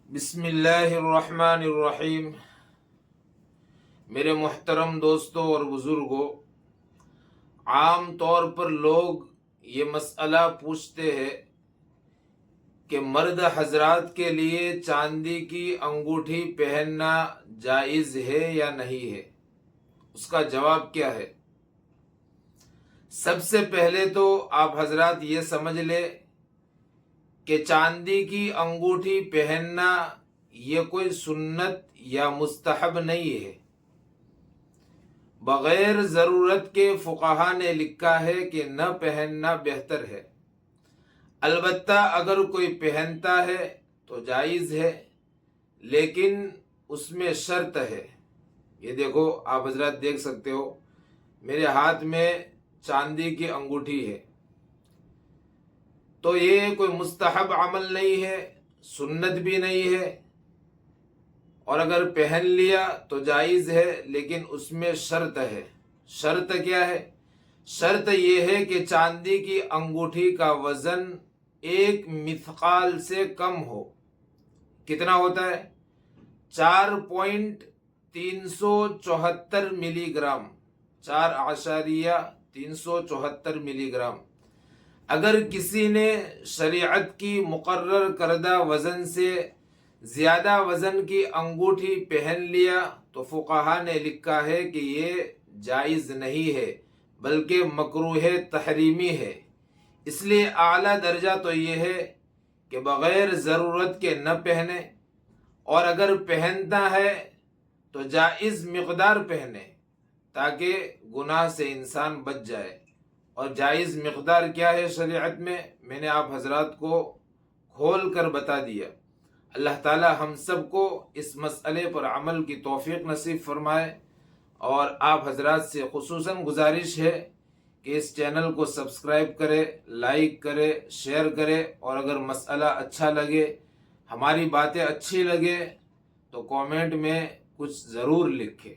بسم اللہ الرحمن الرحیم۔ میرے محترم دوستوں اور بزرگوں، عام طور پر لوگ یہ مسئلہ پوچھتے ہیں کہ مرد حضرات کے لیے چاندی کی انگوٹھی پہننا جائز ہے یا نہیں ہے۔ اس کا جواب کیا ہے؟ سب سے پہلے تو آپ حضرات یہ سمجھ لے کہ چاندی کی انگوٹھی پہننا یہ کوئی سنت یا مستحب نہیں ہے۔ بغیر ضرورت کے فقہا نے لکھا ہے کہ نہ پہننا بہتر ہے۔ البتہ اگر کوئی پہنتا ہے تو جائز ہے، لیکن اس میں شرط ہے۔ یہ دیکھو، آپ حضرات دیکھ سکتے ہو، میرے ہاتھ میں چاندی کی انگوٹھی ہے، تو یہ کوئی مستحب عمل نہیں ہے، سنت بھی نہیں ہے، اور اگر پہن لیا تو جائز ہے، لیکن اس میں شرط ہے۔ شرط کیا ہے؟ شرط یہ ہے کہ چاندی کی انگوٹھی کا وزن 1 مثقال سے کم ہو۔ کتنا ہوتا ہے؟ 4.374 ملی گرام، 4.374 ملی گرام۔ اگر کسی نے شریعت کی مقرر کردہ وزن سے زیادہ وزن کی انگوٹھی پہن لیا تو فقہا نے لکھا ہے کہ یہ جائز نہیں ہے، بلکہ مکروہ تحریمی ہے۔ اس لیے اعلیٰ درجہ تو یہ ہے کہ بغیر ضرورت کے نہ پہنے، اور اگر پہنتا ہے تو جائز مقدار پہنے، تاکہ گناہ سے انسان بچ جائے۔ اور جائز مقدار کیا ہے شریعت میں نے آپ حضرات کو کھول کر بتا دیا۔ اللہ تعالی ہم سب کو اس مسئلے پر عمل کی توفیق نصیب فرمائے، اور آپ حضرات سے خصوصاً گزارش ہے کہ اس چینل کو سبسکرائب کرے، لائک کرے، شیئر کرے، اور اگر مسئلہ اچھا لگے، ہماری باتیں اچھی لگے تو کامنٹ میں کچھ ضرور لکھے۔